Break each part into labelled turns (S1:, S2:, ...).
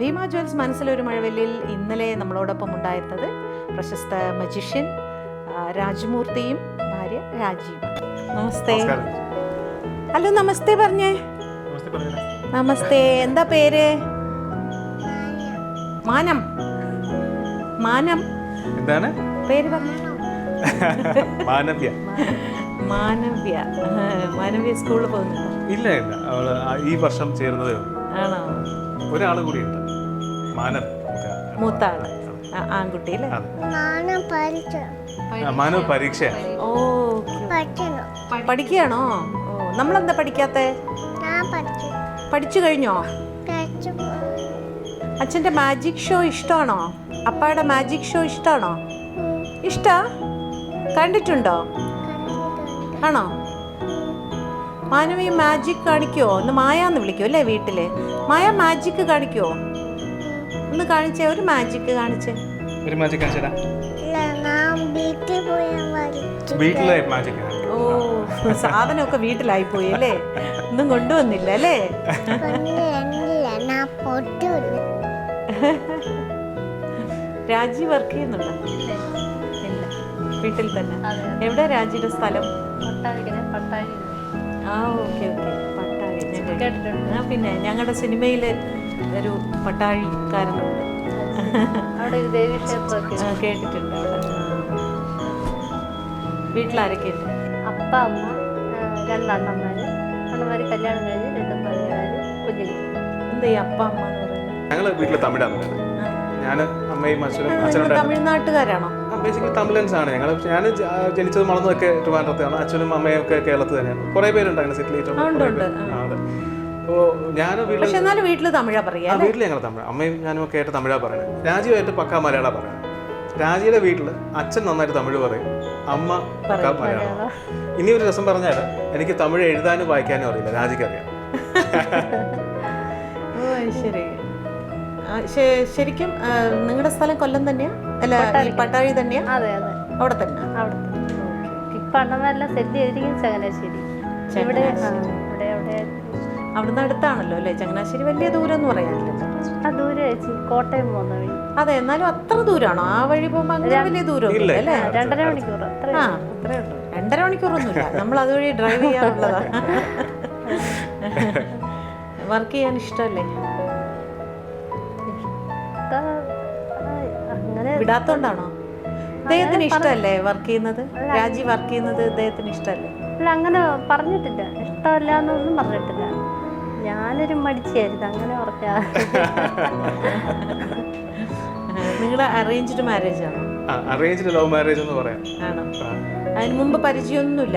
S1: Bhima jewels മനസ്സിലൊരു മഴവില്ലിൽ ഇന്നലെ നമ്മളോടൊപ്പം ഉണ്ടായിരുന്നത് പ്രശസ്ത മജീഷ്യൻ രാജമൂർത്തിയും ഭാര്യ രാജിയും. നമസ്തേ. ഹലോ, നമസ്തേ പറഞ്ഞേ. നമസ്തേ. എന്താ പേര്? മാനം. മാനം
S2: എന്താണ്
S1: പേര് പറഞ്ഞ?
S2: മാനവ്യ.
S1: മാനവ്യ. മാനവ്യ സ്കൂളിൽ പോകുന്നുണ്ടോ?
S2: ഇല്ല ഇല്ല, അവള് ഈ വർഷം ചേരുന്നതേ ഉള്ളൂ.
S1: ആണോ?
S2: ഒരാൾ കൂടി ഉണ്ട്, മാനവ്.
S1: മൂത്താള് ആൺകുട്ടി അല്ലേ?
S2: മാനവ് പരീക്ഷ.
S1: ഓ, പഠിക്കുകയാണോ? ഓ, നമ്മളെന്താ പഠിക്കാത്തെ? പഠിച്ചു കഴിഞ്ഞോ? അച്ഛൻ്റെ മാജിക് ഷോ ഇഷ്ടമാണോ? അപ്പായുടെ മാജിക് ഷോ ഇഷ്ടമാണോ? ഇഷ്ടാ? കണ്ടിട്ടുണ്ടോ? ആണോ? മാനവി മാജിക് കാണിക്കുമോ? ഒന്ന് മായാന്ന് വിളിക്കുമോ അല്ലേ വീട്ടില്? മായ മാജിക് കാണിക്കുമോ? ഒന്ന് കാണിച്ചേ, ഒരു മാജിക് കാണിച്ചേ.
S2: ഒരു മാജിക് കാണിച്ചേരാ. വീട്ടിലെ മാജിക്.
S1: ഓ, സാധനമൊക്കെ വീട്ടിലായി പോയി അല്ലേ? ഒന്നും കൊണ്ടുവന്നില്ല അല്ലേ? രാജി വർക്ക് ചെയ്യുന്നുണ്ടോ? ഇല്ല, വീട്ടിൽ തന്നെ. എവിടെ രാജിയുടെ സ്ഥലം? ആ, ഓക്കെ ഓക്കെ, പട്ടാഴി. ഞാൻ പിന്നെ ഞങ്ങളുടെ സിനിമയിൽ ഒരു പട്ടാഴിക്കാരനുണ്ട്, കേട്ടിട്ടുണ്ട്. അവിടെ വീട്ടിലാരൊക്കെയുണ്ട്?
S3: അപ്പ, അമ്മ, രണ്ടണ്ണന്മാര്. അണ്ണന്മാര് കല്യാണം കഴിഞ്ഞ് 2 പയ്യന്മാര്, കുഞ്ഞുങ്ങൾ.
S1: എന്താ ഈ അപ്പ അമ്മ എന്ന് പറയുന്നത്?
S2: ഞങ്ങള് വീട്ടിലെ തമിഴാണ്. ഞാൻ അമ്മയും അച്ഛനും
S1: തമിഴ്നാട്ടുകാരാണോ?
S2: ബേസിക്കലി തമിഴൻസ് ആണ് ഞങ്ങൾ. ഞാൻ ജനിച്ചത് വളർന്നതൊക്കെ ട്രിവാൻഡ്രത്താണ്. അച്ഛനും അമ്മയും ഒക്കെ കേരളത്തിൽ തന്നെയാണ്. കുറെ പേരുണ്ട് അങ്ങനെ സെറ്റിൽ ചെയ്തിട്ടുണ്ട്. അപ്പോൾ ഞാൻ
S1: വീട്ടിൽ തമിഴാ പറയാ?
S2: വീട്ടിൽ ഞങ്ങൾ തമിഴ്, അമ്മയും ഞാനും ഒക്കെ ആയിട്ട് തമിഴാ പറയുന്നത്. രാജിയുമായിട്ട് പക്കാ മലയാളം പറയുന്നത്. രാജിയുടെ വീട്ടിൽ അച്ഛൻ നന്നായിട്ട് തമിഴ് പറയും, അമ്മ പക്കാ മലയാളം. ഇനി ഒരു രസം പറഞ്ഞാൽ എനിക്ക് തമിഴ് എഴുതാനും വായിക്കാനും അറിയില്ല, രാജിക്ക് അറിയാം.
S1: ശരിക്കും നിങ്ങളുടെ സ്ഥലം കൊല്ലം തന്നെയാ? അല്ല, പട്ടാഴി തന്നെയാ?
S3: അതെ അതെ,
S1: അവിടെ തന്നെ.
S3: ഇപ്പൊ അണ്ണന്മാരെല്ലാം സെറ്റ് ചെയ്തിരിക്കും ചങ്ങനാശ്ശേരി.
S1: അവിടുന്ന് അടുത്താണല്ലോ അല്ലേ ചങ്ങനാശ്ശേരി? വലിയ ദൂരം എന്ന് പറയാനില്ല.
S3: ദൂരെ കോട്ടയം പോകുന്ന വഴി.
S1: അതെ, എന്നാലും അത്ര ദൂരാണോ? ആ വഴി പോകുമ്പോ അങ്ങനെ വലിയ ദൂരം അല്ലേ?
S3: 2.5 മണിക്കൂർ.
S1: ആ, അത്രേ ഉള്ളൂ. 2.5 മണിക്കൂറൊന്നുമില്ല. നമ്മൾ അതുവഴി ഡ്രൈവ് ചെയ്യാറുള്ളതാ. വർക്ക് ചെയ്യാൻ ഇഷ്ടമല്ലേ? വിടാത്തോണ്ടാണോ? ഇദ്ദേഹത്തിന് ഇഷ്ടമല്ലേ വർക്ക് ചെയ്യുന്നത്? രാജി വർക്ക് ചെയ്യുന്നത് ഇദ്ദേഹത്തിന് ഇഷ്ടമല്ലേ?
S3: അല്ല, അങ്ങനെ പറഞ്ഞിട്ടില്ല. ഇഷ്ടമല്ല എന്നൊന്നും പറഞ്ഞിട്ടില്ല. ഞാനൊരു മടിച്ചായിരുന്നു അങ്ങനെ പറഞ്ഞ.
S1: നിങ്ങളുടെ അറേഞ്ച്ഡ് മാരേജ് ആണോ?
S2: അറേഞ്ച്ഡ് ലവ് മാരേജ് എന്ന് പറയാം.
S1: ആണോ? അതിന് മുമ്പ് പരിചയമൊന്നുമില്ല?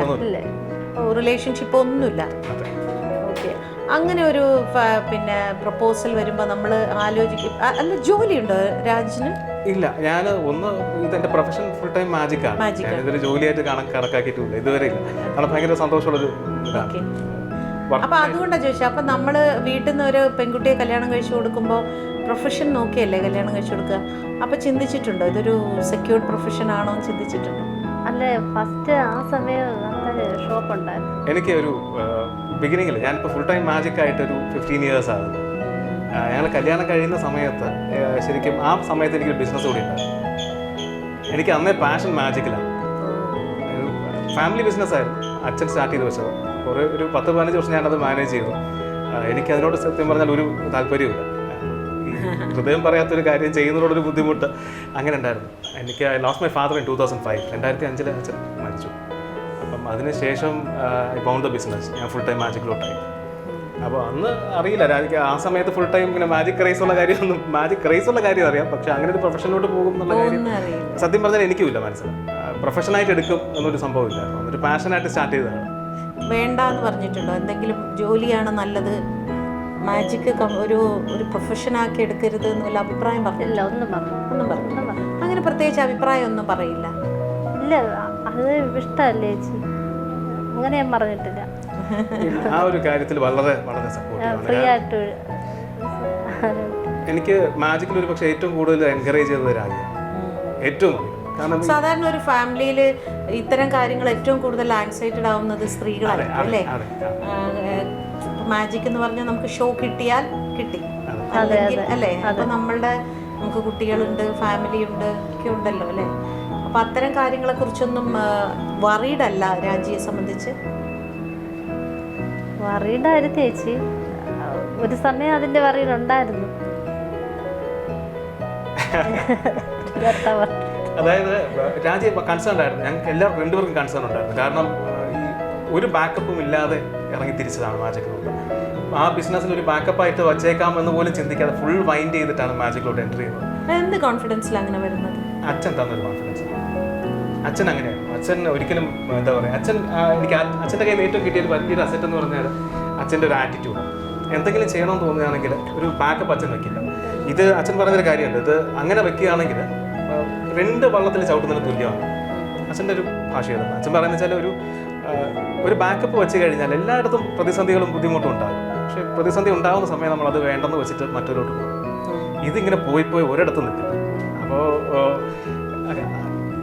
S1: റിലേഷൻഷിപ്പ് ഒന്നുമില്ല? ഓക്കെ. അങ്ങനെ ഒരു പിന്നെ പ്രപ്പോസൽ വരുമ്പോൾ നമ്മൾ ആലോചിക്കും. അല്ല, ജോലിയുണ്ടോ രാജിന്?
S2: ഇല്ല, ഞാൻ ഇതെന്റെ പ്രൊഫഷൻ ഫുൾ ടൈം മാജിക് ആണ്. ഇതൊരു ജോലിയായിട്ട് കണക്കാക്കിയിട്ടില്ല ഇതുവരെ. ഇല്ല, കാരണം ഭയങ്കര സന്തോഷമുള്ളൊരു ഇതാണ്.
S1: അപ്പൊ അതുകൊണ്ടാണ് ചോദിച്ചത്. അപ്പൊ നമ്മള് വീട്ടിൽ നിന്ന് ഒരു പെൺകുട്ടിയെ കല്യാണം കഴിച്ചു കൊടുക്കുമ്പോൾ പ്രൊഫഷൻ നോക്കിയല്ലേ കല്യാണം കഴിച്ചു കൊടുക്കുക? അപ്പൊ ചിന്തിച്ചിട്ടുണ്ടോ ഇതൊരു സെക്യൂർഡ് പ്രൊഫഷൻ ആണോ എന്ന് ചിന്തിച്ചിട്ടുണ്ടോ?
S3: അല്ലേ, ഫസ്റ്റ് ആ സമയം ഷോപ്പ് ഉണ്ടായിരുന്നു
S2: എനിക്ക്. ഒരു ബിഗിനിങ്ങിൽ ഞാനിപ്പോൾ ഫുൾ ടൈം മാജിക് ആയിട്ട് ഒരു 15 years ആകുന്നു. ഞങ്ങൾ കല്യാണം കഴിയുന്ന സമയത്ത് ശരിക്കും ആ സമയത്ത് എനിക്കൊരു ബിസിനസ് കൂടി ഉണ്ടായിരുന്നു. എനിക്ക് അന്നേ പാഷൻ മാജിക്കിലാണ്. ഫാമിലി ബിസിനസ് ആയിരുന്നു അച്ഛൻ സ്റ്റാർട്ട് ചെയ്ത് വെച്ചത്. കുറേ ഒരു 10-15 വർഷം ഞാനത് മാനേജ് ചെയ്തു. എനിക്കതിനോട് സത്യം പറഞ്ഞാൽ ഒരു താല്പര്യമില്ല. ഹൃദയം പറയാത്തൊരു കാര്യം ചെയ്യുന്നതിനോടൊരു ബുദ്ധിമുട്ട് അങ്ങനെ ഉണ്ടായിരുന്നു എനിക്ക്. I lost my father in 2005. 2005 അച്ഛൻ മരിച്ചു. അപ്പം അതിനുശേഷം ഐ ഫൗണ്ട് ദ ബിസിനസ്. ഞാൻ ഫുൾ ടൈം മാജിക്കിലോട്ടായി. അപ്പോൾ അന്ന് അറിയില്ല, എനിക്ക് ആ സമയത്ത് ഫുൾ ടൈം ഇങ്ങനെ മാജിക് ക്രൈസ് ഉള്ള കാര്യം അറിയാം. പക്ഷെ അങ്ങനെ ഒരു പ്രൊഫഷനിലോട്ട് പോകും എന്നുള്ള കാര്യം സത്യം പറഞ്ഞാൽ എനിക്കുമില്ല മനസ്സിലായി. പ്രൊഫഷനായിട്ട് എടുക്കും എന്നൊരു സംഭവം ഇല്ലായിരുന്നു. ഒരു പാഷനായിട്ട് സ്റ്റാർട്ട് ചെയ്തതാണ്.
S1: വേണ്ട എന്ന് പറഞ്ഞിട്ടുണ്ടോ? എന്തെങ്കിലും ജോലിയാണ് നല്ലത്, മാജിക് ഒരു പ്രൊഫഷനാക്കി എടുക്കരുത് എന്നുള്ള അഭിപ്രായം പറഞ്ഞില്ല?
S3: ഒന്നും പറഞ്ഞു.
S1: അങ്ങനെ പ്രത്യേകിച്ച് അഭിപ്രായം ഒന്നും പറയില്ല?
S3: ഇല്ല, അത് ഇഷ്ടമല്ലേ ചേച്ചി, അങ്ങനെ ഞാൻ പറഞ്ഞിട്ടില്ല.
S2: ആ ഒരു കാര്യത്തിൽ വളരെ വളരെ സപ്പോർട്ടീവാണ്.
S3: ഫ്രീ ആയിട്ട്
S2: എനിക്ക് മാജിക്കിൽ ഒരു പക്ഷേ ഏറ്റവും കൂടുതൽ എൻകറേജ് ചെയ്തത് രാജിയാണ്. ഏറ്റവും കാരണം
S1: സാധാരണ ഒരു ഫാമിലിയിൽ ഇത്തരം കാര്യങ്ങൾ ഏറ്റവും കൂടുതൽ ആൻസൈറ്റഡ് ആവുന്നത് സ്ത്രീകളാണ് അല്ലേ? മാജിക് എന്ന് പറഞ്ഞാൽ നമുക്ക് ഷോ കിട്ടിയാൽ കിട്ടി, അല്ലെങ്കിൽ അല്ലേ? അപ്പോൾ നമുക്ക് കുട്ടികളുണ്ട്, ഫാമിലി ഉണ്ട്, ഒക്കെ ഉണ്ടല്ലോ അല്ലേ? അപ്പോൾ അത്തരം കാര്യങ്ങളെ കുറിച്ചൊന്നും വറീഡ് അല്ല രാജിയെ സംബന്ധിച്ച്.
S3: വറീഡായിരുന്നു ചേച്ചി, ഒരു സമയം അതിന്റെ വറീഡുണ്ടായിരുന്നു.
S2: അതായത് രാജി കൺസേൺ ആയിരുന്നു, ഞങ്ങൾക്ക് എല്ലാവർക്കും രണ്ടുപേർക്കും കൺസേൺ ഉണ്ടായിരുന്നു. കാരണം ഈ ഒരു ബാക്കപ്പും ഇല്ലാതെ ഇറങ്ങി തിരിച്ചതാണ് മാജിക്കിലോട്ട്. ആ ബിസിനസ്സിൽ ഒരു ബാക്കപ്പായിട്ട് വച്ചേക്കാമെന്ന് പോലും ചിന്തിക്കാതെ ഫുൾ വൈൻഡ് ചെയ്തിട്ടാണ് മാജിക്കിലോട്ട് എൻ്റർ ചെയ്യുന്നത്.
S1: എന്ത് കോൺഫിഡൻസിൽ അങ്ങനെ വരുന്നത്?
S2: അച്ഛൻ തന്നൊരു കോൺഫിഡൻസ്. അച്ഛൻ അങ്ങനെയാണ്. അച്ഛൻ ഒരിക്കലും എന്താ പറയുക, എനിക്ക് അച്ഛൻ്റെ കയ്യിൽ ഏറ്റവും കിട്ടിയൊരു വലിയൊരു അസറ്റ് എന്ന് പറഞ്ഞാൽ അച്ഛൻ്റെ ഒരു ആറ്റിറ്റ്യൂഡ്. എന്തെങ്കിലും ചെയ്യണമെന്ന് തോന്നുകയാണെങ്കിൽ ഒരു ബാക്കപ്പ് അച്ഛൻ വെക്കില്ല. ഇത് അച്ഛൻ പറഞ്ഞൊരു കാര്യമുണ്ട്, ഇത് അങ്ങനെ വെക്കുകയാണെങ്കിൽ 2 വള്ളത്തിൽ ചവിട്ടുന്നതിന് തുല്യമാണ്. അച്ഛൻ്റെ ഒരു ഭാഷയാണ്. അച്ഛൻ പറയുന്നത് വെച്ചാൽ ഒരു ബാക്കപ്പ് വെച്ച് കഴിഞ്ഞാൽ എല്ലായിടത്തും പ്രതിസന്ധികളും ബുദ്ധിമുട്ടും ഉണ്ടാകും. പക്ഷേ പ്രതിസന്ധി ഉണ്ടാകുന്ന സമയം നമ്മൾ അത് വേണ്ടെന്ന് വെച്ചിട്ട് മറ്റൊരോട്ട് പോകും. ഇതിങ്ങനെ പോയി ഒരിടത്തും നിൽക്കില്ല. അപ്പോൾ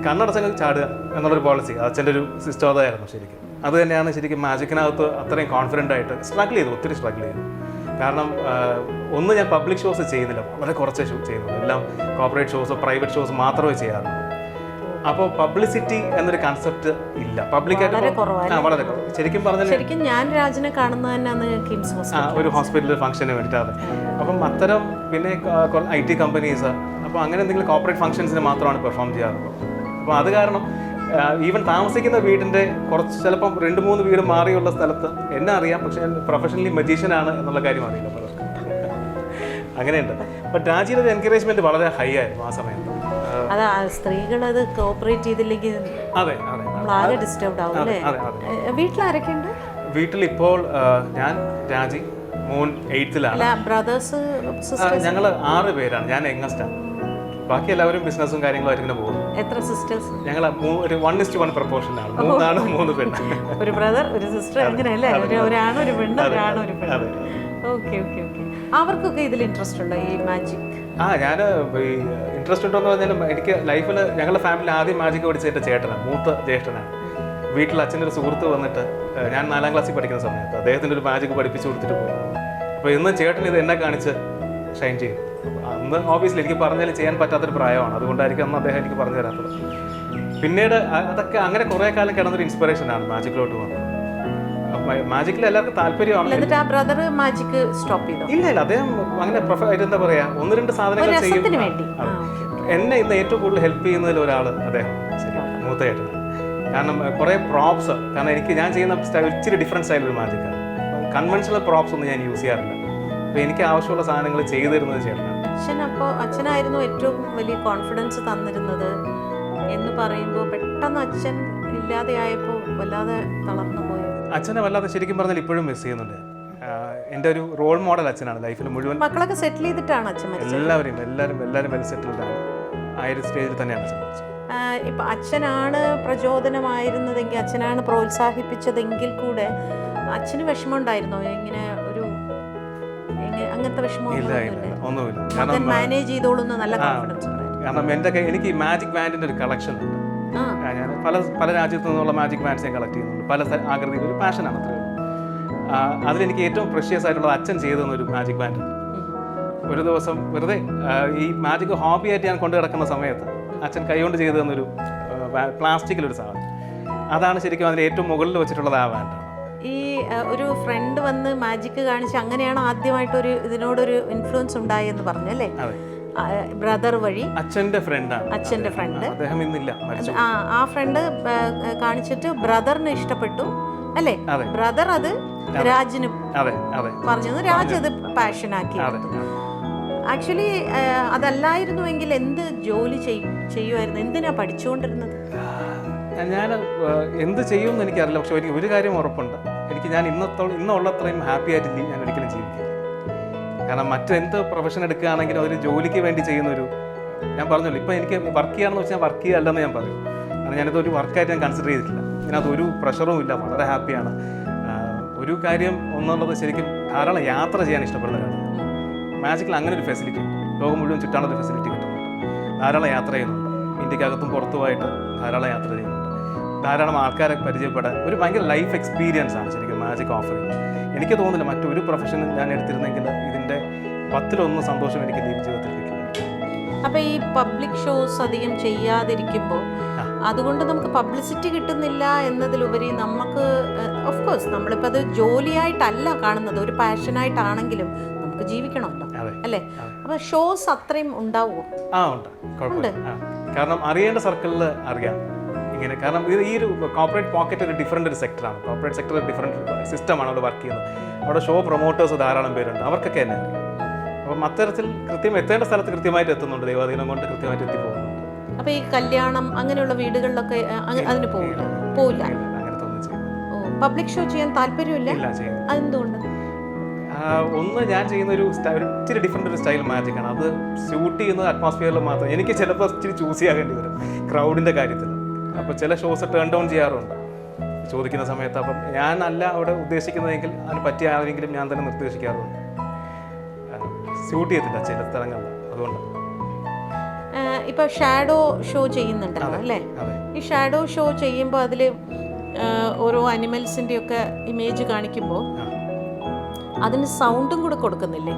S2: കണ്ണടച്ചങ്ങ് ചാടുക എന്നുള്ളൊരു പോളിസി അച്ഛൻ്റെ ഒരു സിസ്റ്റം അതായിരുന്നു ശരിക്കും. അത് തന്നെയാണ് ശരിക്കും മാജിക്കിനകത്ത് അത്രയും കോൺഫിഡൻ്റ് ആയിട്ട് സ്ട്രഗിൾ ചെയ്തു, ഒത്തിരി സ്ട്രഗിൾ ചെയ്തു. കാരണം ഒന്ന്, ഞാൻ പബ്ലിക് ഷോസ് ചെയ്യുന്നില്ല, വളരെ കുറച്ചേ ചെയ്യുന്നുള്ളൂ. എല്ലാം കോർപ്പറേറ്റ് ഷോസ്, പ്രൈവറ്റ് ഷോസ് മാത്രമേ ചെയ്യാറുള്ളൂ. അപ്പോൾ പബ്ലിസിറ്റി എന്നൊരു കൺസെപ്റ്റ് ഇല്ല, പബ്ലിക്കായിട്ട് വളരെ കുറവ്. ശരിക്കും പറഞ്ഞാൽ
S1: ശരിക്കും ഞാൻ രാജിനെ കാണുന്നത് തന്നെ കിംസ്
S2: ഒരു ഹോസ്പിറ്റലിൽ ഫംഗ്ഷന് വേണ്ടിയിട്ടാണ്. അപ്പം അത്തരം പിന്നെ IT കമ്പനീസ്, അപ്പോൾ അങ്ങനെ എന്തെങ്കിലും കോർപ്പറേറ്റ് ഫംഗ്ഷൻസിന് മാത്രമാണ് പെർഫോം ചെയ്യാറുള്ളത്. അപ്പോൾ അത് കാരണം ഈവൻ താമസിക്കുന്ന വീടിൻ്റെ കുറച്ച് ചിലപ്പം 2-3 വീട് മാറിയുള്ള സ്ഥലത്ത് എന്നെ അറിയാം, പക്ഷെ ഞാൻ പ്രൊഫഷണലി മജീഷ്യനാണ് എന്നുള്ള കാര്യം അറിയില്ല പലർക്കും. അങ്ങനെയുണ്ട്. ബട്ട് രാജിയുടെ എൻകറേജ്മെന്റ് വളരെ ഹൈ ആയിരുന്നു ആ സമയത്ത്.
S1: അതാ സ്ത്രീകൾ അത് കോപ്പറേറ്റ് ചെയ്തില്ലെങ്കിൽ ആകെ ഡിസ്റ്റർബ്ഡ് ആവും അല്ലേ? വീട്ടിലാരൊക്കെ ഉണ്ട്?
S2: വീട്ടിൽ ഇപ്പോൾ ഞാൻ, രാജി, മോൻ 8th-ലാണ്.
S1: ബ്രദേഴ്സ്
S2: ഞങ്ങൾ 6 പേരാണ്. ഞാൻ യങ്ങസ്റ്റാണ്. ബാക്കി എല്ലാവരും ബിസിനസ്സും കാര്യങ്ങളും ഇങ്ങനെ പോകുന്നു.
S1: എത്ര സിസ്റ്റേഴ്സ്?
S2: ഞങ്ങൾ ഒരു 1:1 പ്രപ്പോർഷനാണ്. 3 ആണും 3 പെണ്ണും.
S1: ഒരു ബ്രദർ, ഒരു സിസ്റ്റർ, അങ്ങനെയല്ലേ? ഒരാണ് ഒരു പെണ്ണ്, ഒരാണ് ഒരു പെണ്ണ്. ഓക്കെ. അവർക്കൊക്കെ ഇതിൽ ഇൻട്രസ്റ്റ് ഉണ്ടോ ഈ മാജിക്?
S2: ഞാൻ ഈ ഇൻട്രസ്റ്റ് ഉണ്ടോയെന്ന് പറഞ്ഞാലും എനിക്ക് ലൈഫിൽ ഞങ്ങളുടെ ഫാമിലി ആദ്യം മാജിക് പഠിച്ച എൻ്റെ ചേട്ടനാണ്, മൂത്ത ജ്യേഷ്ഠനാണ്. വീട്ടിൽ അച്ഛൻ്റെ ഒരു സുഹൃത്ത് വന്നിട്ട് ഞാൻ 4ാം ക്ലാസ്സിൽ പഠിക്കുന്ന സമയത്ത് അദ്ദേഹത്തിൻ്റെ ഒരു മാജിക് പഠിപ്പിച്ച് കൊടുത്തിട്ട് പോയി. അപ്പോൾ ഇന്ന് ചേട്ടൻ ഇത് എന്നെ കാണിച്ച് ഷൈൻ ചെയ്തു. അന്ന് ഓബിയസ്ലി എനിക്ക് പറഞ്ഞാൽ ചെയ്യാൻ പറ്റാത്തൊരു പ്രായമാണ്, അതുകൊണ്ടായിരിക്കും അന്ന് അദ്ദേഹം എനിക്ക് പറഞ്ഞു തരാത്തത്. പിന്നീട് അതൊക്കെ അങ്ങനെ കുറേ കാലം കിടന്നൊരു ഇൻസ്പിറേഷനാണ് മാജിക്കിലോട്ട് വന്നത്. മാജിക്കിൽ എല്ലാവർക്കും താല്പര്യമാണ്. ഇല്ല, അദ്ദേഹം അങ്ങനെ എന്താ പറയാ, 1-2 സാധനങ്ങൾ ചെയ്യും. എന്നെ ഇന്ന് ഏറ്റവും കൂടുതൽ ഹെൽപ്പ് ചെയ്യുന്നതിൽ ഒരാൾ അദ്ദേഹം, ശരി, മൂത്തയായിട്ട്. കാരണം കുറേ പ്രോപ്സ്, കാരണം ഞാൻ ചെയ്യുന്ന സ്റ്റൈൽ ഇച്ചിരി ഡിഫറെൻറ്റ് സ്റ്റൈലൊരു മാജിക്കാണ്. കൺവെൻഷണൽ പ്രോപ്സ് ഒന്നും ഞാൻ യൂസ് ചെയ്യാറില്ല. അപ്പോൾ എനിക്ക് ആവശ്യമുള്ള സാധനങ്ങൾ ചെയ്തു തരുന്നത് ചേട്ടനാണ്.
S1: അച്ഛനായിരുന്നു ഏറ്റവും വലിയ കോൺഫിഡൻസ് തന്നിരുന്നത് എന്ന് പറയുമ്പോൾ പെട്ടെന്ന് അച്ഛൻ ഇല്ലാതെയായപ്പോൾ വല്ലാതെ തളർന്നു പോയി.
S2: അച്ഛനെ വല്ലാതെ ശരിക്കും പറഞ്ഞാൽ ഇപ്പോഴും മിസ് ചെയ്യുന്നുണ്ട്. എൻ്റെ ഒരു റോൾ മോഡൽ അച്ഛനാണ് ലൈഫിൽ മുഴുവൻ.
S1: മക്കളൊക്കെ സെറ്റിൽ ചെയ്തിട്ടാണ് അച്ഛൻ മരിച്ചത്?
S2: എല്ലാവരും വെൽ സെറ്റിൽഡാണ്. ആ ഒരു സ്റ്റേജിൽ തന്നെയാണ് അച്ഛൻ മരിച്ചത്.
S1: ഇപ്പം അച്ഛനാണ് പ്രചോദനമായിരുന്നതെങ്കിൽ, അച്ഛനാണ് പ്രോത്സാഹിപ്പിച്ചതെങ്കിൽ കൂടെ അച്ഛന് വിഷമം ഉണ്ടായിരുന്നോ? ഇങ്ങനെ അങ്ങനത്തെ വിഷമമൊന്നുമില്ല, മാനേജ് ചെയ്തോളുന്ന നല്ല കോൺഫിഡൻസ് ഉണ്ടായിരുന്നു.
S2: കാരണം എനിക്ക് ഈ മാജിക് ബാൻഡിൻ്റെ ഒരു കളക്ഷൻ ഉണ്ട്. ഞാൻ പല രാജ്യത്തു നിന്നുള്ള മാജിക് ബാൻഡ്സ് ഞാൻ കളക്ട് ചെയ്യുന്നുണ്ട്. പല ആകൃതിയിൽ ഒരു പാഷനാണ് അത്രയും. അതിലെനിക്ക് ഏറ്റവും പ്രഷ്യസ് ആയിട്ടുള്ളത് അച്ഛൻ ചെയ്തു തന്നൊരു മാജിക് ബാൻഡ് ഉണ്ട്. ഒരു ദിവസം വെറുതെ ഈ മാജിക് ഹോബിയായിട്ട് ഞാൻ കൊണ്ടു കിടക്കുന്ന സമയത്ത് അച്ഛൻ കൈകൊണ്ട് ചെയ്തു തന്നൊരു പ്ലാസ്റ്റിക്കിലൊരു സാധനം, അതാണ് ശരിക്കും അതിൻ്റെ ഏറ്റവും മുകളിൽ വെച്ചിട്ടുള്ളത് ആ ബാൻഡാണ്.
S1: ഈ ഒരു ഫ്രണ്ട് വന്ന് മാജിക് കാണിച്ച് അങ്ങനെയാണ് ആദ്യമായിട്ടൊരു ഇതിനോടൊരു ഇൻഫ്ലുവൻസ് ഉണ്ടായെന്ന് പറഞ്ഞല്ലേ? ബ്രദർ വഴി.
S2: അച്ഛൻ്റെ ഫ്രണ്ടാണ്.
S1: അച്ഛൻ്റെ ഫ്രണ്ട്,
S2: അദ്ദേഹം ഇന്നില്ല,
S1: ആ ഫ്രണ്ട് കാണിച്ചിട്ട് ബ്രദറിന് ഇഷ്ടപ്പെട്ടു അല്ലേ? ബ്രദർ അത് രാജിന് പറഞ്ഞത്, രാജ് അത് പാഷനാക്കി. ആക്ച്വലി അതല്ലായിരുന്നുവെങ്കിൽ എന്ത് ജോലി ചെയ്യുമായിരുന്നു? എന്തിനാ പഠിച്ചുകൊണ്ടിരുന്നത്?
S2: ഞാൻ എന്ത് ചെയ്യുമെന്ന് എനിക്കറിയില്ല. പക്ഷെ എനിക്ക് ഒരു കാര്യം ഉറപ്പുണ്ട്, ഞാൻ ഇന്നുള്ളത്രയും ഹാപ്പി ആയിട്ട് ഞാൻ ഒരിക്കലും ജീവിക്കില്ല. കാരണം മറ്റെന്ത് പ്രൊഫഷൻ എടുക്കുകയാണെങ്കിലും ഒരു ജോലിക്ക് വേണ്ടി ചെയ്യുന്നൊരു, ഞാൻ പറഞ്ഞല്ലോ, ഇപ്പം എനിക്ക് വർക്ക് ചെയ്യാണെന്ന് വെച്ചാൽ വർക്ക് ചെയ്യുകയല്ലെന്ന് ഞാൻ പറയും. കാരണം ഞാനിതൊരു വർക്കായിട്ട് ഞാൻ കൺസിഡർ ചെയ്തിട്ടില്ല. ഇതിനകത്ത് ഒരു പ്രഷറും ഇല്ല, വളരെ ഹാപ്പിയാണ്. ഒരു കാര്യം ഒന്നുള്ളത്, ശരിക്കും ധാരാളം യാത്ര ചെയ്യാൻ ഇഷ്ടപ്പെടുന്ന ഒരാളാണ്. മാജിക്കിൽ അങ്ങനെ ഒരു ഫെസിലിറ്റി ഉണ്ട്, ലോകം മുഴുവൻ ചുറ്റാനുള്ള ഫെസിലിറ്റി കിട്ടുന്നുണ്ട്. ധാരാളം യാത്ര ചെയ്യുന്നുണ്ട്, ഇന്ത്യക്കകത്തും പുറത്തുമായിട്ട് ധാരാളം യാത്ര ചെയ്യുന്നുണ്ട്. ധാരാളം ആൾക്കാരെ പരിചയപ്പെടാൻ ഒരു ഭയങ്കര ലൈഫ് എക്സ്പീരിയൻസ് ആണ് ശരിക്കും മാജിക് ഓഫർ ചെയ്യുന്നത്. എനിക്ക് തോന്നുന്നില്ല മറ്റൊരു പ്രൊഫഷനും ഞാൻ എടുത്തിരുന്നെങ്കിൽ ഇതിൻ്റെ 10-1 സന്തോഷം എനിക്ക് ജീവിതത്തിൽ കിട്ടില്ല.
S1: അപ്പൊ ഈ പബ്ലിക് ഷോസ് അധികം ചെയ്യാതിരിക്കുമ്പോൾ അതുകൊണ്ട് നമുക്ക് പബ്ലിസിറ്റി കിട്ടുന്നില്ല എന്നതിലുപരി നമുക്ക് ഓഫ് കോഴ്സ് നമ്മളിപ്പോൾ അത് ജോലിയായിട്ടല്ല കാണുന്നത്, ഒരു പാഷനായിട്ടാണെങ്കിലും നമുക്ക് ജീവിക്കണമല്ലോ അല്ലേ? അപ്പൊ ഷോസ് അത്രയും ഉണ്ടാവുമോ?
S2: ഉണ്ട്, കുഴപ്പമില്ല. കാരണം അറിയേണ്ട സർക്കിളിൽ അറിയാം ഇങ്ങനെ. കാരണം ഇത് ഈ ഒരു കോർപ്പറേറ്റ് പോക്കറ്റ് ഒരു ഡിഫറെൻ്റ് ഒരു സെക്ടറാണ്. കോർപ്പറേറ്റ് സെക്ടർ ഒരു ഡിഫറെൻറ്റ് സിസ്റ്റമാണ് അവിടെ വർക്ക് ചെയ്യുന്നത്. അവിടെ ഷോ പ്രൊമോട്ടേഴ്സ് ധാരാളം പേരുണ്ട്, അവർക്കൊക്കെ തന്നെ അറിയാം. അപ്പം അത്തരത്തിൽ എത്തേണ്ട സ്ഥലത്ത് കൃത്യമായിട്ട് എത്തുന്നുണ്ട്, ദൈവാധീനം കൊണ്ട് കൃത്യമായിട്ട് എത്തിപ്പോകുന്നുണ്ട്.
S1: അപ്പൊ ഈ കല്യാണം അങ്ങനെയുള്ള വീടുകളിലൊക്കെ അതിന് പോകില്ല?
S2: അങ്ങനത്തെ ഒന്നും ചെയ്യുന്നു.
S1: പബ്ലിക് ഷോ ചെയ്യാൻ താല്പര്യമില്ല? അതെന്തുകൊണ്ട്?
S2: ഒന്ന് ഞാൻ ചെയ്യുന്ന ഒരു ഇച്ചിരി ഡിഫറെൻ്റ് ഒരു സ്റ്റൈൽ മാജിക്കാണ്. അത് ഷൂട്ട് ചെയ്യുന്നത് അറ്റ്മോസ്ഫിയറിൽ മാത്രം. എനിക്ക് ചിലപ്പോൾ ഇച്ചിരി ചൂസ് ചെയ്യാകേണ്ടി വരും ക്രൗഡിൻ്റെ കാര്യത്തിൽ. അപ്പോൾ ചില ഷോസ് ടേൺ ഡൗൺ ചെയ്യാറുണ്ട് ചോദിക്കുന്ന സമയത്ത്. അപ്പം ഞാനല്ല അവിടെ ഉദ്ദേശിക്കുന്നതെങ്കിൽ അതിന് പറ്റിയ ആരെങ്കിലും ഞാൻ തന്നെ നിർദ്ദേശിക്കാറുണ്ട്. ഷൂട്ട് ചെയ്തില്ല ചില സ്ഥലങ്ങളിൽ. അതുകൊണ്ട്
S1: ഇപ്പൊ ഷാഡോ ഷോ ചെയ്യുന്നുണ്ടല്ലോ അല്ലേ? ഈ ഷാഡോ ഷോ ചെയ്യുമ്പോൾ അതിൽ ഓരോ അനിമൽസിന്റെ ഒക്കെ ഇമേജ് കാണിക്കുമ്പോൾ അതിന് സൗണ്ടും കൂടെ കൊടുക്കുന്നില്ലേ?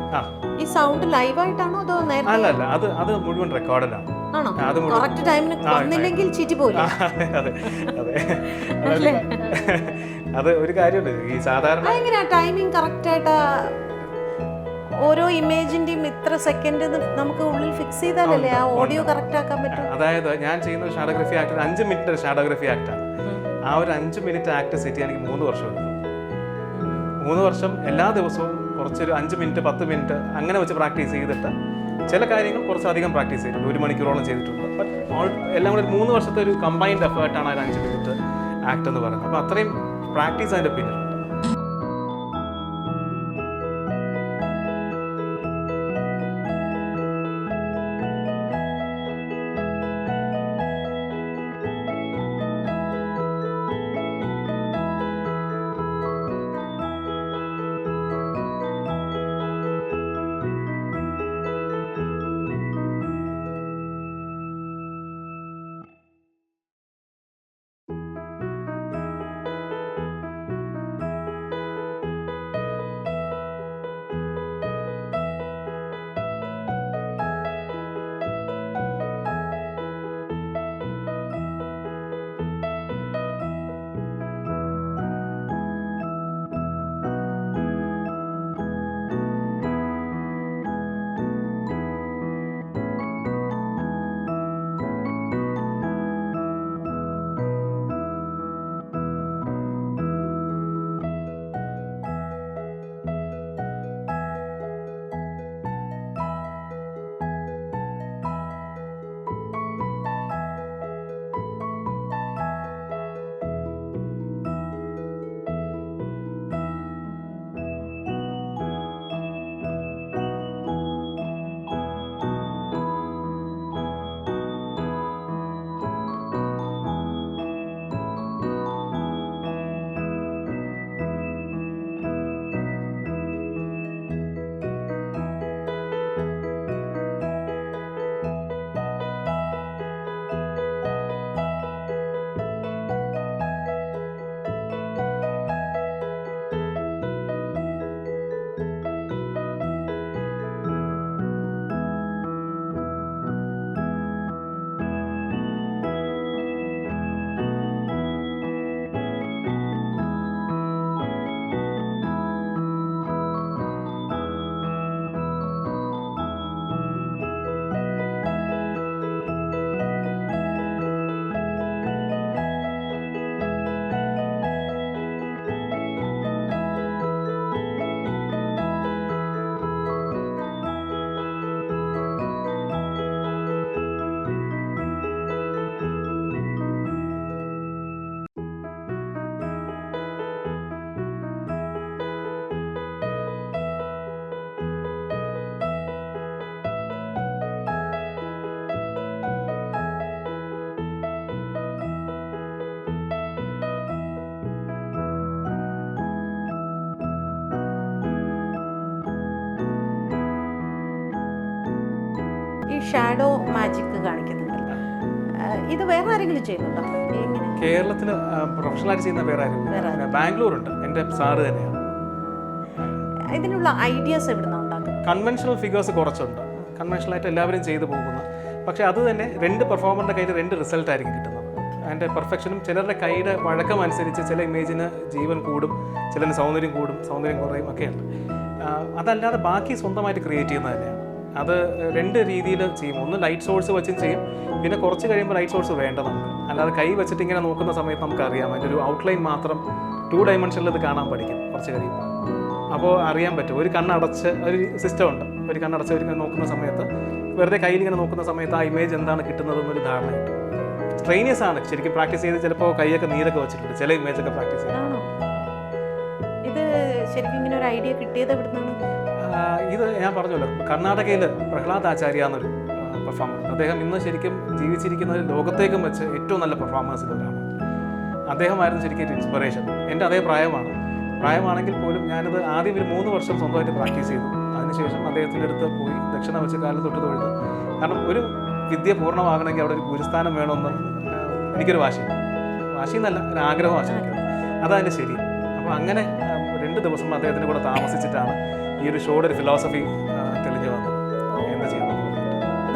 S1: ഈ സൗണ്ട് ലൈവായിട്ടാണോ അതോ നേരത്തെ?
S2: അല്ല, അത് മുഴുവൻ റെക്കോർഡാണ്.
S1: ആണോ? കറക്റ്റ് ടൈമിന് വന്നില്ലെങ്കിൽ ചീറ്റി പോലും.
S2: അതെ അതെ. അത് ഒരു കാര്യമുണ്ട് ഈ സാധാരണ
S1: എങ്ങനെയാ ടൈമിങ് കറക്റ്റ് ആയിട്ട് ഓരോ ഇമേജിന്റെയും ഇത്ര സെക്കൻഡ് നമുക്ക് ഉള്ളിൽ ഫിക്സ് ചെയ്താലല്ലേ ആ ഓഡിയോ കറക്റ്റ് ആക്കാൻ പറ്റും?
S2: അതായത് ഞാൻ ചെയ്യുന്ന ഷാഡോഗ്രഫി ആക്ട് 5 മിനിറ്റ് ഷാഡോഗ്രഫി ആക്ടാണ്. ആ ഒരു 5 മിനിറ്റ് ആക്ട് സെറ്റ് ചെയ്യാൻ എനിക്ക് 3 വർഷം എടുക്കും. 3 വർഷം എല്ലാ ദിവസവും കുറച്ചൊരു 5 മിനിറ്റ് 10 മിനിറ്റ് അങ്ങനെ വെച്ച് പ്രാക്ടീസ് ചെയ്തിട്ട് ചില കാര്യങ്ങൾ കുറച്ചധികം പ്രാക്ടീസ് ചെയ്തിട്ടുണ്ട്. 1 മണിക്കൂറോളം ചെയ്തിട്ടുണ്ട്. ബട്ട് എല്ലാം കൂടെ 3 വർഷത്തെ ഒരു കമ്പൈൻഡ് എഫേർട്ടാണ് ആ 5 മിനിറ്റ് ആക്ട് എന്ന് പറയുന്നത്. അപ്പോൾ അത്രയും പ്രാക്ടീസ് അതിൻ്റെ പിന്നിലുണ്ട്.
S1: ഷാഡോ മാജിക് കാണിക്കുന്നുണ്ടല്ലോ, ഇത് വേറെ ആരെങ്കിലും ചെയ്യുന്നുണ്ടോ?
S2: കേരളത്തിൽ പ്രൊഫഷണലായിട്ട് ചെയ്യുന്ന വേറെ ആരും? ബാംഗ്ലൂർ ഉണ്ട്, എൻ്റെ സാറ് തന്നെയാണ്.
S1: ഇതിനുള്ള ഐഡിയാസ് എവിടെ നിന്നാണ് ഉണ്ടാക്കുന്നത്?
S2: കൺവെൻഷണൽ ഫിഗേഴ്സ് കുറച്ചുണ്ട്, കൺവെൻഷണലായിട്ട് എല്ലാവരും ചെയ്തു പോകുന്നു. പക്ഷേ അത് തന്നെ 2 പെർഫോമറിൻ്റെ കയ്യിൽ 2 റിസൾട്ട് ആയിരിക്കും കിട്ടുന്നത്. അതിൻ്റെ പെർഫെക്ഷനും ചിലരുടെ കൈയുടെ വഴക്കം അനുസരിച്ച് ചില ഇമേജിന് ജീവൻ കൂടും, ചിലന് സൗന്ദര്യം കൂടും, സൗന്ദര്യം കുറയും ഒക്കെയുണ്ട്. അതല്ലാതെ ബാക്കി സ്വന്തമായിട്ട് ക്രിയേറ്റ് ചെയ്യുന്നത് തന്നെയാണ്. അത് 2 രീതിയിൽ ചെയ്യും. ഒന്ന് ലൈറ്റ് സോഴ്സ് വെച്ചും ചെയ്യും, പിന്നെ കുറച്ച് കഴിയുമ്പോൾ ലൈറ്റ് സോഴ്സ് വേണ്ട നമുക്ക്. അല്ലാതെ കൈ വെച്ചിട്ട് ഇങ്ങനെ നോക്കുന്ന സമയത്ത് നമുക്കറിയാം അതിൻ്റെ ഒരു ഔട്ട്ലൈൻ മാത്രം 2 ഡയമെൻഷനിൽ ഇത് കാണാൻ പഠിക്കും കുറച്ച് കഴിയുമ്പോൾ. അപ്പോൾ അറിയാൻ പറ്റും. ഒരു കണ്ണടച്ച് ഒരു സിസ്റ്റം ഉണ്ട്, ഒരു കണ്ണടച്ച് ഒരു നോക്കുന്ന സമയത്ത് വെറുതെ കയ്യിൽ ഇങ്ങനെ നോക്കുന്ന സമയത്ത് ആ ഇമേജ് എന്താണ് കിട്ടുന്നതെന്നൊരു ധാരണ കിട്ടും. സ്ട്രെയിനിയസ് ആണ് ശരിക്കും പ്രാക്ടീസ് ചെയ്ത് ചിലപ്പോൾ കൈയൊക്കെ നീരൊക്കെ വെച്ചിട്ടുണ്ട് ചില ഇമേജൊക്കെ പ്രാക്ടീസ് ചെയ്ത്.
S1: ഇത് ശരിക്കും ഇങ്ങനെ ഒരു ഐഡിയ കിട്ടിയത് എവിടുന്നാണ്?
S2: ഇത് ഞാൻ പറഞ്ഞല്ലോ, കർണാടകയിൽ പ്രഹ്ലാദ് ആചാര്യ എന്നൊരു പെർഫോമർ. അദ്ദേഹം ഇന്ന് ശരിക്കും ജീവിച്ചിരിക്കുന്നത് ലോകത്തേക്കും വെച്ച് ഏറ്റവും നല്ല പെർഫോമേഴ്സിൽ ഒരാളാണ്. അദ്ദേഹമായിരുന്നു ശരിക്കും ഒരു ഇൻസ്പിറേഷൻ. എൻ്റെ അതേ പ്രായമാണെങ്കിൽ പോലും ഞാനത് ആദ്യം ഒരു 3 വർഷം സ്വന്തമായിട്ട് പ്രാക്ടീസ് ചെയ്തു. അതിനുശേഷം അദ്ദേഹത്തിൻ്റെ അടുത്ത് പോയി ദക്ഷിണ വെച്ച് കാലിൽ തൊട്ട് തൊഴുതു. കാരണം ഒരു വിദ്യ പൂർണ്ണമാകണമെങ്കിൽ അവിടെ ഒരു ഗുരുസ്ഥാനം വേണമെന്ന് എനിക്കൊരു വാശിയെന്നല്ല ഒരു ആഗ്രഹമാണ് ശരിക്കും. അതതിൻ്റെ ശരി. അപ്പോൾ അങ്ങനെ 2 ദിവസം അദ്ദേഹത്തിൻ്റെ കൂടെ താമസിച്ചിട്ടാണ് ഈ ഒരു ഷോയുടെ ഒരു ഫിലോസഫി തെളിഞ്ഞു വന്നത്. എന്താ ചെയ്യണം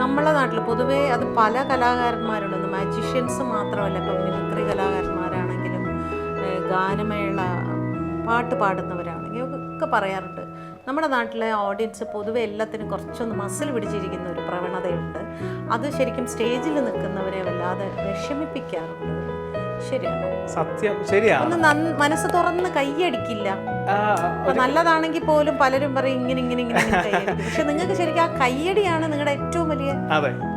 S1: നമ്മളെ നാട്ടിൽ പൊതുവേ അത് പല കലാകാരന്മാരുണ്ട്, മാജിഷ്യൻസ് മാത്രമല്ല, ഇപ്പം മിമിക്രി കലാകാരന്മാരാണെങ്കിലും ഗാനമേള പാട്ട് പാടുന്നവരാണെങ്കിൽ ഒക്കെ പറയാറുണ്ട് നമ്മുടെ നാട്ടിലെ ഓഡിയൻസ് പൊതുവെ എല്ലാത്തിനും കുറച്ചൊന്ന് മസിൽ പിടിച്ചിരിക്കുന്ന ഒരു പ്രവണതയുണ്ട്. അത് ശരിക്കും സ്റ്റേജിൽ നിൽക്കുന്നവരെ വല്ലാതെ വിഷമിപ്പിക്കാറുണ്ട്. ശരിയാണോ?
S2: സത്യം ശരിയാണ്.
S1: ഒന്ന് മനസ്സ് തുറന്ന് കൈയടിക്കില്ല. നല്ലതാണെങ്കിൽ പോലും പലരും പറയും ഇങ്ങനെ കൈയടിക്കും. പക്ഷെ നിങ്ങൾക്ക് ശരിക്കും ആ കയ്യടിയാണ് നിങ്ങളുടെ ഏറ്റവും വലിയ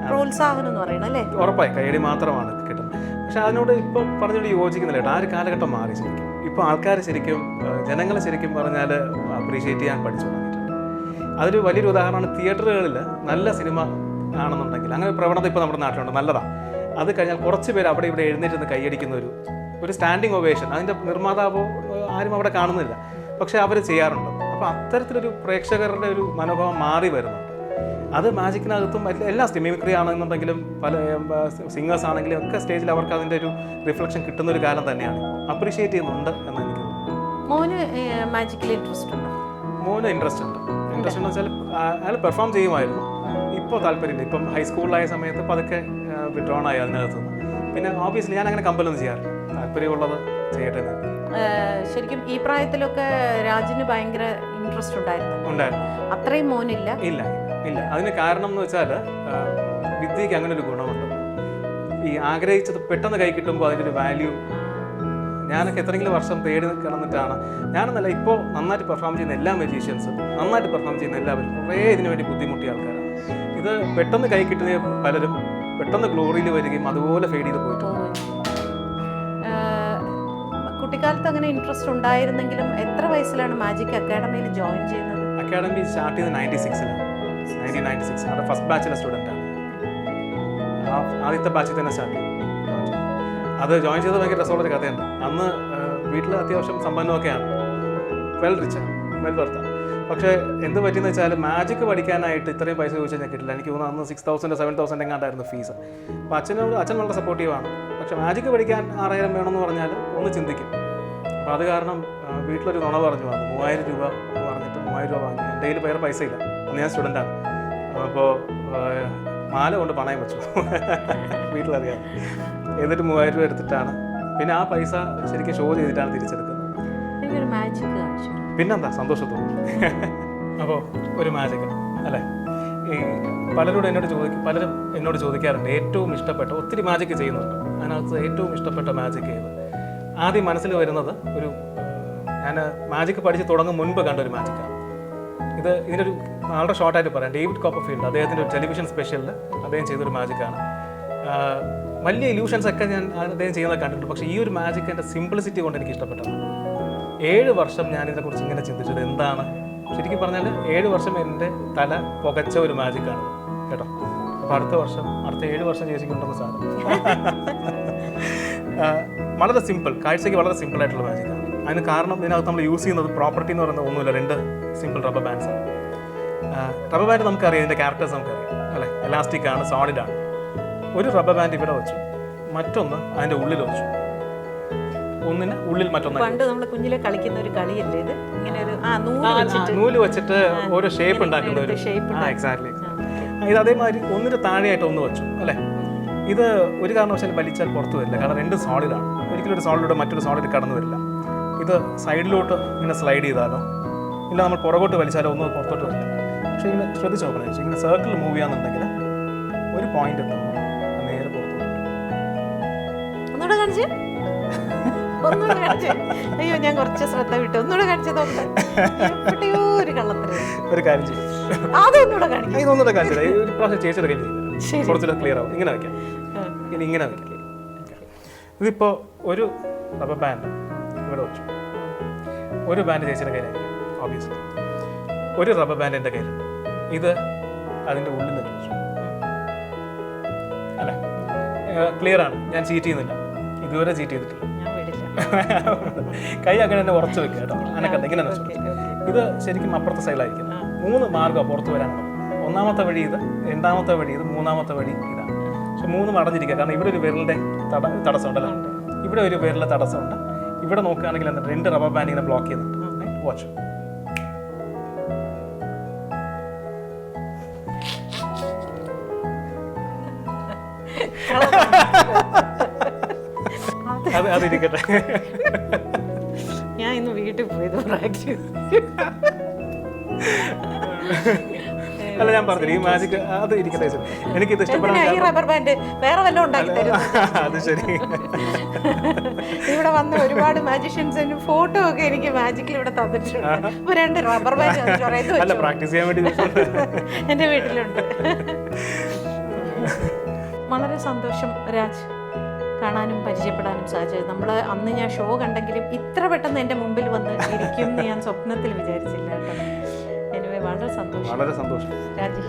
S1: പ്രോത്സാഹനം എന്ന് പറയുന്നത് അല്ലേ?
S2: ഉറപ്പായി കയ്യടി മാത്രമാണ് കിട്ടുന്നത്. പക്ഷെ അതിനോട് ഇപ്പൊ പറഞ്ഞോട് യോജിക്കുന്നില്ല കേട്ടോ. ആ ഒരു കാലഘട്ടം മാറി ശരിക്കും. ഇപ്പൊ ആൾക്കാർ ശരിക്കും ജനങ്ങളെ ശരിക്കും പറഞ്ഞാൽ അപ്രീഷിയേറ്റ് ചെയ്യാൻ പഠിച്ചു തുടങ്ങിയിട്ടുണ്ട്. അതൊരു വലിയൊരു ഉദാഹരണമാണ്. തിയേറ്ററുകളിൽ നല്ല സിനിമ ആണെന്നുണ്ടെങ്കിൽ അങ്ങനെ ഒരു പ്രവണത ഇപ്പോൾ നമ്മുടെ നാട്ടിലുണ്ട്, നല്ലതാണ്. അത് കഴിഞ്ഞാൽ കുറച്ച് പേര് അവിടെ ഇവിടെ എഴുന്നേറ്റ് നിന്ന് കൈയടിക്കുന്ന ഒരു സ്റ്റാൻഡിങ് ഒവേഷൻ. അതിൻ്റെ നിർമ്മാതാവോ ആരും അവിടെ കാണുന്നില്ല, പക്ഷെ അവർ ചെയ്യാറുണ്ട്. അപ്പോൾ അത്തരത്തിലൊരു പ്രേക്ഷകരുടെ ഒരു മനോഭാവം മാറി വരുന്നുണ്ട്. അത് മാജിക്കിനകത്തും എല്ലാ മിമിക്രി ആണെന്നുണ്ടെങ്കിലും പല സിംഗേഴ്സ് ആണെങ്കിലും ഒക്കെ സ്റ്റേജിൽ അവർക്ക് അതിൻ്റെ ഒരു റിഫ്ലക്ഷൻ കിട്ടുന്ന ഒരു കാലം തന്നെയാണ്. അപ്രീഷിയേറ്റ് ചെയ്യുന്നുണ്ട് എന്ന് എനിക്ക് തോന്നുന്നു.
S1: മോന് മാജിക്കിൽ ഇൻട്രസ്റ്റ് ഉണ്ടോ?
S2: മോന് ഇൻട്രസ്റ്റ് ഉണ്ട്. ഇൻട്രസ്റ്റ് എന്ന് വെച്ചാൽ അയാൾ പെർഫോം ചെയ്യുമായിരുന്നു. ഇപ്പോൾ താല്പര്യമില്ല. ഇപ്പം ഹൈസ്കൂളിലായ സമയത്ത് പതുക്കെ വിഡ്രോൺ ആയി അതിനകത്ത് നിന്ന്. പിന്നെ ഓബിയസ്ലി ഞാൻ അങ്ങനെ കമ്പലൊന്നും ചെയ്യാറില്ല. താല്പര്യമുള്ളത് ചെയ്യട്ടെ.
S1: ശരിക്കും ഈ പ്രായത്തിലൊക്കെ രാജിന് ഭയങ്കര ഇൻട്രസ്റ്റ് ഉണ്ടായിരുന്നു. അത്രയും മോനില്ല?
S2: ഇല്ല. അതിന് കാരണം എന്ന് വെച്ചാൽ വിദ്യയ്ക്ക് അങ്ങനെ ഒരു ഗുണമുണ്ട്. ഈ ആഗ്രഹിച്ചത് പെട്ടെന്ന് കൈ കിട്ടുമ്പോൾ അതിൻ്റെ ഒരു വാല്യൂ. ഞാനൊക്കെ എത്രയെങ്കിലും വർഷം തേടി കിടന്നിട്ടാണ്. ഞാനെന്നല്ല, ഇപ്പോൾ നന്നായിട്ട് പെർഫോം ചെയ്യുന്ന എല്ലാ മജീഷ്യൻസും, നന്നായിട്ട് പെർഫോം ചെയ്യുന്ന എല്ലാവരും കുറേ ഇതിനു വേണ്ടി ബുദ്ധിമുട്ടിയ ആൾക്കാരാണ്. ഇത് പെട്ടെന്ന് കൈ കിട്ടുന്ന പലരും പെട്ടെന്ന് ഗ്ലോറിയിൽ വരികയും അതുപോലെ ഫെയ്ഡ് ചെയ്ത് പോയിട്ട്.
S1: കുട്ടിക്കാലത്ത് അങ്ങനെ ഇൻട്രസ്റ്റ് ഉണ്ടായിരുന്നെങ്കിലും എത്ര വയസ്സിലാണ് മാജിക് അക്കാഡമിയിൽ ജോയിൻ ചെയ്യുന്നത്?
S2: അക്കാഡമി സ്റ്റാർട്ട് ചെയ്തത് 1996 അത് ഫസ്റ്റ് ബാച്ചിലെ സ്റ്റുഡൻ്റാണ്. ആദ്യത്തെ ബാച്ചിൽ തന്നെ സ്റ്റാർട്ട് ചെയ്തു. അത് ജോയിൻ ചെയ്തത് ഭയങ്കര രസമുള്ളൊരു കഥയുണ്ട്. അന്ന് വീട്ടിൽ അത്യാവശ്യം സമ്പന്നമൊക്കെയാണ്, വെൽ ബർത്താണ്. പക്ഷേ എന്ത് പറ്റിയെന്ന് വെച്ചാൽ മാജിക് പഠിക്കാനായിട്ട് ഇത്രയും പൈസ ചോദിച്ചാൽ ഞാൻ കിട്ടില്ല. എനിക്ക് തോന്നുന്നു അന്ന് 6,000 7,000 എങ്ങാണ്ടായിരുന്നു ഫീസ്. അപ്പോൾ അച്ഛൻ വളരെ സപ്പോർട്ടീവാണ്. പക്ഷേ മാജിക് പഠിക്കാൻ 6,000 വേണമെന്ന് പറഞ്ഞാൽ ഒന്ന് ചിന്തിക്കും. അപ്പോൾ അത് കാരണം വീട്ടിലൊരു നുണ പറഞ്ഞു വന്നു. 3,000 രൂപ എന്ന് പറഞ്ഞിട്ട് 3,000 രൂപ വാങ്ങി. എൻ്റെ കയ്യിൽ വേറെ പൈസ ഇല്ല, അന്ന് ഞാൻ സ്റ്റുഡൻ്റാണ്. അപ്പോൾ മാല കൊണ്ട് പണയം വെച്ചു വീട്ടിലറിയാം. എന്നിട്ട് 3,000 രൂപ എടുത്തിട്ടാണ് പിന്നെ ആ പൈസ ശരിക്കും ഷോ ചെയ്തിട്ടാണ് തിരിച്ചെടുക്കുന്നത്. പിന്നെന്താ സന്തോഷത്തോടെ. അപ്പോൾ ഒരു മാജിക് അല്ലേ? ഈ പലരും എന്നോട് ചോദിക്കാറുണ്ട് ഏറ്റവും ഇഷ്ടപ്പെട്ട, ഒത്തിരി മാജിക് ചെയ്യുന്നുണ്ട്, അതിനകത്ത് ഏറ്റവും ഇഷ്ടപ്പെട്ട മാജിക് ഏത്? ആദ്യം മനസ്സിൽ വരുന്നത് ഞാൻ മാജിക് പഠിച്ച് തുടങ്ങും മുൻപ് കണ്ടൊരു മാജിക്കാണ്. ഇതിനൊരു വളരെ ഷോർട്ടായിട്ട് പറയാം. ഡേവിഡ് കോപ്പർഫീൽഡ് അദ്ദേഹത്തിൻ്റെ ഒരു ടെലിവിഷൻ സ്പെഷ്യലിൽ അദ്ദേഹം ചെയ്തൊരു മാജിക്കാണ്. വലിയ ഇല്യൂഷൻസ് ഒക്കെ ഞാൻ അദ്ദേഹം ചെയ്യുന്നത് കണ്ടിട്ടുണ്ട്. പക്ഷേ ഈ ഒരു മാജിക് എൻ്റെ സിംപ്ലിസിറ്റി കൊണ്ട് എനിക്ക് ഇഷ്ടപ്പെട്ടതാണ്. 7 വർഷം ഞാനിതിനെക്കുറിച്ച് ഇങ്ങനെ ചിന്തിച്ചത് എന്താണ് ശരിക്കും പറഞ്ഞാൽ 7 വർഷം എൻ്റെ തല പുകച്ച ഒരു മാജിക്കാണ് കേട്ടോ. അപ്പോൾ അടുത്ത 7 വർഷം ചേച്ചിക്കുണ്ടെന്ന് സാധനം വളരെ സിമ്പിൾ, കാഴ്ചയ്ക്ക് വളരെ സിമ്പിളായിട്ടുള്ള മാജിക്കാണ്. അതിന് കാരണം ഇതിനകത്ത് നമ്മൾ യൂസ് ചെയ്യുന്നത് പ്രോപ്പർട്ടി എന്ന് പറയുന്നത് ഒന്നുമില്ല, 2 സിമ്പിൾ റബ്ബർ ബാൻഡ്സ് ആണ്. റബ്ബർ ബാൻഡ് നമുക്കറിയാം, ഇതിൻ്റെ ക്യാരക്ടേഴ്സ് നമുക്കറിയാം അല്ലേ? എലാസ്റ്റിക് ആണ്, സോളിഡ് ആണ്. ഒരു റബ്ബർ ബാൻഡ് ഇവിടെ വെച്ചു, മറ്റൊന്ന് അതിൻ്റെ ഉള്ളിൽ വെച്ചു. ഒന്നിന് ഉള്ളിൽ മറ്റൊന്നാക്കി
S1: പണ്ട് നമ്മൾ കുഞ്ഞിലെ കളിക്കുന്ന ഒരു കളിയല്ലേ ഇത്, ഇങ്ങനെ ഒരു
S2: നൂല് വെച്ചിട്ട് ഓരോ ഷേപ്പ് ഉണ്ടാക്കുന്ന ഒരു എക്സാക്ട്ലി. ഇത് അതേമാതിരി ഒന്നിന് താഴെയായിട്ട് ഒന്ന് വെച്ചു അല്ലേ. ഇത് ഒരു കാരണവശാലും വലിച്ചാൽ പുറത്തു വരില്ല, കാരണം രണ്ട് സോളിഡാണ്. ഒരിക്കലും ഒരു സോളിലൂടെ മറ്റൊരു സോളിഡ് കടന്നു വരില്ല. ഇത് സൈഡിലോട്ട് ഇങ്ങനെ സ്ലൈഡ് ചെയ്താലോ ഇല്ല നമ്മൾ പുറകോട്ട് വലിച്ചാലോ ഒന്നും പുറത്തോട്ട് വരില്ല. പക്ഷേ ഇങ്ങനെ ശ്രദ്ധിച്ച് നോക്കണം, ഇങ്ങനെ സർക്കിൾ മൂവ് ചെയ്യാന്നുണ്ടെങ്കിൽ ഒരു പോയിന്റ് എത്തുമ്പോൾ നേരെ പുറത്തോട്ട് വരും.
S1: ഒന്നുകൂടെ കാണിച്ചേ, ഒന്നുകൂടെ കാണിച്ചേ. അയ്യോ ഞാൻ കുറച്ച് ശ്രദ്ധ വിട്ടു, ഒന്നുകൂടെ കാണിച്ചേ നോക്കാം. എവിടെയോ ഒരു കള്ളത്തരം.
S2: ഒരു കാര്യം ചെയ്യും,
S1: അതൊന്നുകൂടെ കാണിക്കാം.
S2: ഇതൊന്നുകൂടെ കാണിച്ചില്ല. ഒരു പ്രാവശ്യം ചേച്ചിയുടെ കയ്യിൽ ചെയ്യില്ല, കുറച്ചുകൂടെ ക്ലിയർ ആവും. ഇങ്ങനെ വയ്ക്കാം, ഇനി ഇങ്ങനെ വയ്ക്കാം. ഇതിപ്പോൾ ഒരു റബ്ബർ ബാൻഡ് ഇവിടെ വെച്ചു, ഒരു ബാൻഡ് ചേച്ചിയുടെ കയ്യിലായിരിക്കും ഓബിയസ്ലി, ഒരു റബ്ബർ ബാൻഡ് എൻ്റെ കയ്യിലുണ്ട്. ഇത് അതിൻ്റെ ഉള്ളിൽ നിന്ന് വെച്ചു അല്ലേ. ക്ലിയർ ആണ്, ഞാൻ ചീറ്റ് ചെയ്യുന്നില്ല, ഇതുവരെ ചീറ്റ് ചെയ്തിട്ടില്ല. കൈ അങ്ങനെ തന്നെ ഉറച്ചു വെക്കുക കേട്ടോ, അനക്കണ്ട ഇങ്ങനെ വെച്ചു. ഇത് ശരിക്കും അപ്പുറത്തെ സൈഡിലായിരിക്കും. 3 മാർഗ്ഗമാണ് പുറത്ത് വരാനുള്ളത്. ഒന്നാമത്തെ വഴി ഇത്, രണ്ടാമത്തെ വഴി ഇത്, മൂന്നാമത്തെ വഴി ഇതാണ്. പക്ഷെ 3 അടഞ്ഞിരിക്കുക, കാരണം ഇവിടെ ഒരു വിരലിൻ്റെ തടസ്സമുണ്ടല്ലോ, ഇവിടെ ഒരു വിരലിൻ്റെ തടസ്സമുണ്ട്. ഇവിടെ നോക്കുകയാണെങ്കിൽ എന്താ 2 റബ്ബർ ബാൻഡ് ഇങ്ങനെ ബ്ലോക്ക് ചെയ്യുന്നുണ്ട്. വാച്ച് അതിരിക്കട്ടെ.
S1: ഞാൻ ഇന്ന് വീട്ടിൽ പോയത് പ്രാക്ടീസ്.
S2: അല്ല ഞാൻ പറഞ്ഞു ഈ മാജിക് അത് ഇരിക്കട്ടെ. എനിക്കിത് ഇഷ്ടപ്പെടാൻ
S1: ഈ റബ്ബർ ബാൻഡ് വേറെ വല്ലതും ഉണ്ടാക്കി തരും.
S2: അത് ശരി.
S1: ഇവിടെ വന്ന ഒരുപാട് മാജിഷ്യൻസിന് ഫോട്ടോ ഒക്കെ എനിക്ക് മാജിക്കിൽ ഇവിടെ തന്നിട്ടുണ്ട്. 2 റബ്ബർ ബാൻഡ്
S2: അല്ല പ്രാക്ടീസ് ചെയ്യാൻ വേണ്ടി
S1: എൻ്റെ വീട്ടിലുണ്ട്. വളരെ സന്തോഷം രാജ്, കാണാനും പരിചയപ്പെടാനും സാധിച്ചത്. നമ്മൾ അന്ന് ഞാൻ ഷോ കണ്ടെങ്കിലും ഇത്ര പെട്ടെന്ന് എൻ്റെ മുമ്പിൽ വന്ന് ഇരിക്കും എന്ന് ഞാൻ സ്വപ്നത്തിൽ വിചാരിച്ചില്ല കേട്ടോ. എനിവേ വളരെ സന്തോഷം.
S2: വളരെ സന്തോഷം
S1: രാജി.